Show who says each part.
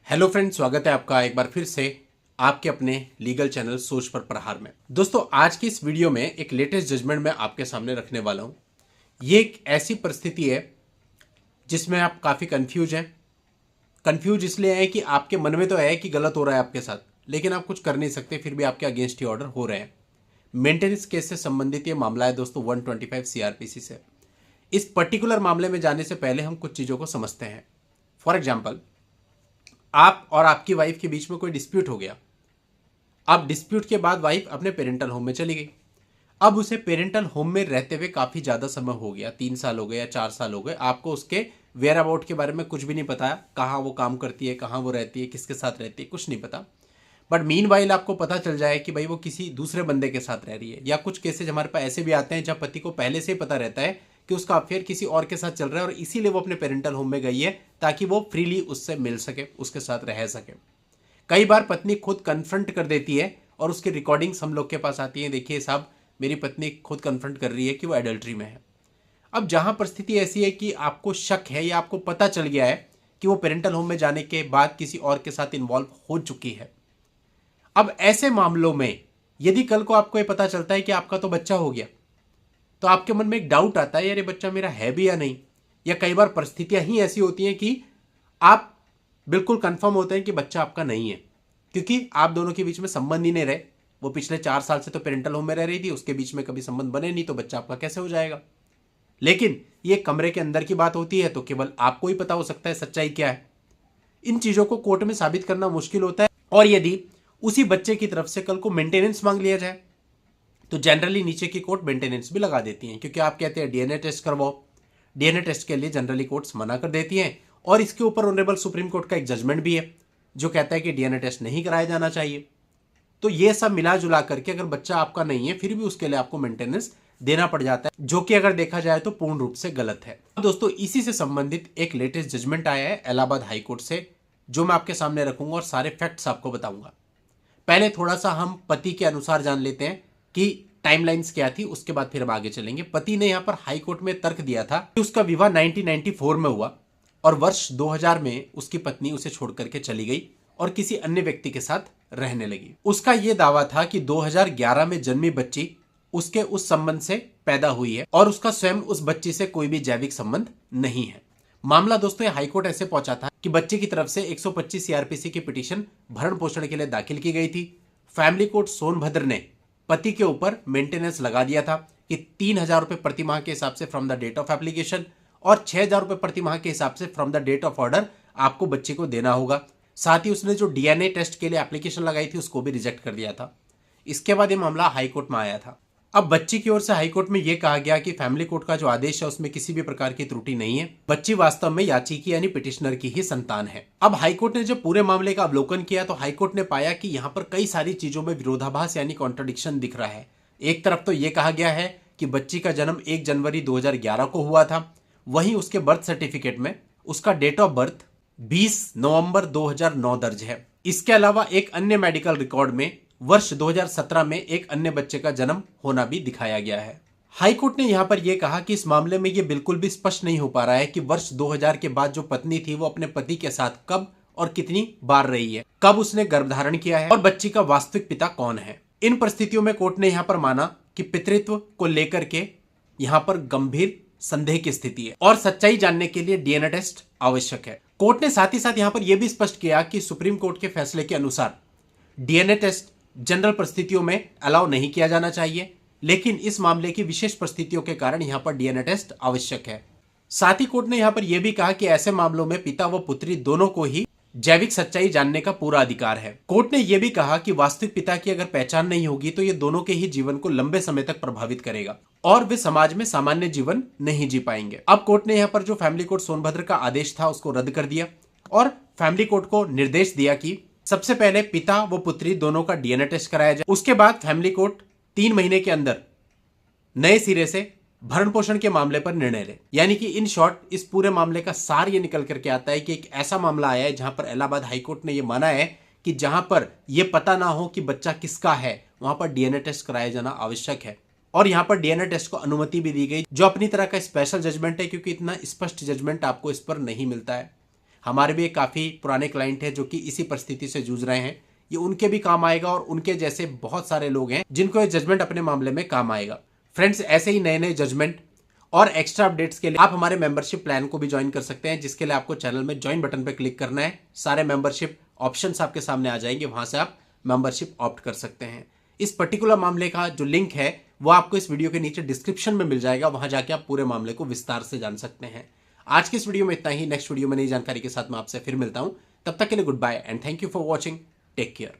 Speaker 1: Hello friends, स्वागत है आपका एक बार फिर से आपके अपने लीगल चैनल सोच पर प्रहार में। दोस्तों, आज की इस वीडियो में एक लेटेस्ट जजमेंट मैं आपके सामने रखने वाला हूं। ये एक ऐसी परिस्थिति है जिसमें आप काफ़ी कंफ्यूज हैं। कंफ्यूज इसलिए है कि आपके मन में तो है कि गलत हो रहा है आपके साथ, लेकिन आप कुछ कर नहीं सकते, फिर भी आपके अगेंस्ट ही ऑर्डर हो रहे हैं। मेंटेनेंस केस से संबंधित ये मामला है दोस्तों, 125 सीआरपीसी से। इस पर्टिकुलर मामले में जाने से पहले हम कुछ चीज़ों को समझते हैं। फॉर एग्जाम्पल, आप और आपकी वाइफ के बीच में कोई डिस्प्यूट हो गया। अब डिस्प्यूट के बाद वाइफ अपने पेरेंटल होम में चली गई। अब उसे पेरेंटल होम में रहते हुए काफ़ी ज़्यादा समय हो गया, 3 साल हो गए या 4 साल हो गए। आपको उसके वेयर अबाउट के बारे में कुछ भी नहीं पता, कहाँ वो काम करती है, कहाँ वो रहती है, किसके साथ रहती है, कुछ नहीं पता। बट मीनवाइल आपको पता चल जाए कि भाई वो किसी दूसरे बंदे के साथ रह रही है। या कुछ केसेज हमारे पास ऐसे भी आते हैं जब पति को पहले से ही पता रहता है कि उसका अफेयर किसी और के साथ चल रहा है और इसीलिए वो अपने पेरेंटल होम में गई है ताकि वो फ्रीली उससे मिल सके, उसके साथ रह सके। कई बार पत्नी खुद कन्फ्रंट कर देती है और उसकी रिकॉर्डिंग्स हम लोग के पास आती हैं, देखिए साहब मेरी पत्नी खुद कन्फ्रंट कर रही है कि वो एडल्ट्री में है। अब जहां परिस्थिति ऐसी है कि आपको शक है या आपको पता चल गया है कि वो पेरेंटल होम में जाने के बाद किसी और के साथ इन्वॉल्व हो चुकी है, अब ऐसे मामलों में यदि कल को आपको ये पता चलता है कि आपका तो बच्चा हो गया, तो आपके मन में एक डाउट आता है, यार ये बच्चा मेरा है भी या नहीं। या कई बार परिस्थितियां ही ऐसी होती हैं कि आप बिल्कुल कंफर्म होते हैं कि बच्चा आपका नहीं है, क्योंकि आप दोनों के बीच में संबंध ही नहीं रहे। वो पिछले 4 साल से तो पेरेंटल होम में रह रही थी, उसके बीच में कभी संबंध बने नहीं, तो बच्चा आपका कैसे हो जाएगा। लेकिन ये कमरे के अंदर की बात होती है तो केवल आपको ही पता हो सकता है सच्चाई क्या है। इन चीजों को कोर्ट में साबित करना मुश्किल होता है। और यदि उसी बच्चे की तरफ से कल को मेंटेनेंस मांग लिया जाए तो जनरली नीचे की कोर्ट मेंटेनेंस भी लगा देती हैं, क्योंकि आप कहते हैं डीएनए टेस्ट करवाओ। डीएनए टेस्ट के लिए जनरली कोर्ट्स मना कर देती हैं और इसके ऊपर ऑनरेबल सुप्रीम कोर्ट का एक जजमेंट भी है जो कहता है कि डीएनए टेस्ट नहीं कराया जाना चाहिए। तो ये सब मिला जुला करके अगर बच्चा आपका नहीं है फिर भी उसके लिए आपको मेंटेनेंस देना पड़ जाता है, जो कि अगर देखा जाए तो पूर्ण रूप से गलत है। दोस्तों, इसी से संबंधित एक लेटेस्ट जजमेंट आया है इलाहाबाद हाई कोर्ट से, जो मैं आपके सामने रखूंगा और सारे फैक्ट्स आपको बताऊंगा। पहले थोड़ा सा हम पति के अनुसार जान लेते हैं कि टाइमलाइंस क्या थी, उसके बाद फिर हम आगे चलेंगे। पति ने यहां पर हाई कोर्ट में तर्क दिया था कि उसका विवाह 1994 में हुआ और वर्ष 2000 में उसकी पत्नी उसे छोड़ करके चली गई और किसी अन्य व्यक्ति के साथ रहने लगी। उसका यह दावा था कि 2011 में जन्मी बच्ची उसके उस संबंध से पैदा हुई है और उसका स्वयं उस बच्ची से कोई भी जैविक संबंध नहीं है। मामला दोस्तों हाईकोर्ट ऐसे पहुंचा था कि बच्चे की तरफ से 125 सीआरपीसी की पिटीशन भरण पोषण के लिए दाखिल की गई थी। फैमिली कोर्ट सोनभद्र ने पति के ऊपर मेंटेनेंस लगा दिया था कि 3,000 रुपए प्रति माह के हिसाब से from the date of application और 6,000 रुपए प्रति माह के हिसाब से from the date of order आपको बच्चे को देना होगा। साथ ही उसने जो डीएनए टेस्ट के लिए एप्लीकेशन लगाई थी उसको भी रिजेक्ट कर दिया था। इसके बाद ये मामला हाईकोर्ट में आया था। अब बच्ची की ओर से हाईकोर्ट में यह कहा गया कि फैमिली कोर्ट का जो आदेश है उसमें किसी भी प्रकार की त्रुटि नहीं है, बच्ची वास्तव में याचिकी यानी पिटिशनर की ही संतान है। अब हाईकोर्ट ने जब पूरे मामले का अवलोकन किया तो हाईकोर्ट ने पाया कि यहाँ पर कई सारी चीजों में विरोधाभास यानी कॉन्ट्रडिक्शन दिख रहा है। एक तरफ तो यह कहा गया है कि बच्ची का जन्म 1 जनवरी 2011 को हुआ था, वहीं उसके बर्थ सर्टिफिकेट में उसका डेट ऑफ बर्थ 20 नवंबर 2009 दर्ज है। इसके अलावा एक अन्य मेडिकल रिकॉर्ड में वर्ष 2017 में एक अन्य बच्चे का जन्म होना भी दिखाया गया है। हाईकोर्ट ने यहां पर यह कहा कि इस मामले में यह बिल्कुल भी स्पष्ट नहीं हो पा रहा है कि वर्ष 2000 के बाद जो पत्नी थी वो अपने पति के साथ कब और कितनी बार रही है, कब उसने गर्भधारण किया है और बच्ची का वास्तविक पिता कौन है। इन परिस्थितियों में कोर्ट ने यहां पर माना कि पितृत्व को लेकर के यहां पर गंभीर संदेह की स्थिति है और सच्चाई जानने के लिए डीएनए टेस्ट आवश्यक है। कोर्ट ने साथ ही साथ यहां पर यह भी स्पष्ट किया कि सुप्रीम कोर्ट के फैसले के अनुसार डीएनए टेस्ट जनरल परिस्थितियों में अलाउ नहीं किया जाना चाहिए, लेकिन इस मामले की विशेष परिस्थितियों के कारण यहां पर डीएनए टेस्ट आवश्यक है। साथ ही कोर्ट ने यहां पर यह भी कहा कि ऐसे मामलों में पिता व पुत्री दोनों को ही जैविक सच्चाई जानने का पूरा अधिकार है। कोर्ट ने यह भी कहा कि वास्तविक पिता की अगर पहचान नहीं होगी तो यह दोनों के ही जीवन को लंबे समय तक प्रभावित करेगा और वे समाज में सामान्य जीवन नहीं जी पाएंगे। अब कोर्ट ने यहां पर जो फैमिली कोर्ट सोनभद्र का आदेश था उसको रद्द कर दिया और फैमिली कोर्ट को निर्देश दिया कि सबसे पहले पिता व पुत्री दोनों का डीएनए टेस्ट कराया जाए। उसके बाद फैमिली कोर्ट 3 महीने के अंदर नए सिरे से भरण पोषण के मामले पर निर्णय ले। यानी कि इन शॉर्ट इस पूरे मामले का सार ये निकल करके आता है कि एक ऐसा मामला आया है जहां पर इलाहाबाद हाईकोर्ट ने यह माना है कि जहां पर यह पता ना हो कि बच्चा किसका है वहां पर डीएनए टेस्ट कराया जाना आवश्यक है। और यहां पर डीएनए टेस्ट को अनुमति भी दी गई, जो अपनी तरह का स्पेशल जजमेंट है, क्योंकि इतना स्पष्ट जजमेंट आपको इस पर नहीं मिलता है। हमारे भी काफ़ी पुराने क्लाइंट हैं जो कि इसी परिस्थिति से जूझ रहे हैं। ये उनके भी काम आएगा और उनके जैसे बहुत सारे लोग हैं जिनको ये जजमेंट अपने मामले में काम आएगा। फ्रेंड्स, ऐसे ही नए नए जजमेंट और एक्स्ट्रा अपडेट्स के लिए आप हमारे मेंबरशिप प्लान को भी ज्वाइन कर सकते हैं, जिसके लिए आपको चैनल में ज्वाइन बटन पर क्लिक करना है। सारे मेंबरशिप ऑप्शंस आपके सामने आ जाएंगे, वहां से आप मेंबरशिप ऑप्ट कर सकते हैं। इस पर्टिकुलर मामले का जो लिंक है वो आपको इस वीडियो के नीचे डिस्क्रिप्शन में मिल जाएगा, वहां जाके आप पूरे मामले को विस्तार से जान सकते हैं। आज की इस वीडियो में इतना ही। नेक्स्ट वीडियो में नई जानकारी के साथ मैं आपसे फिर मिलता हूं। तब तक के लिए goodbye and thank you for watching. Take care.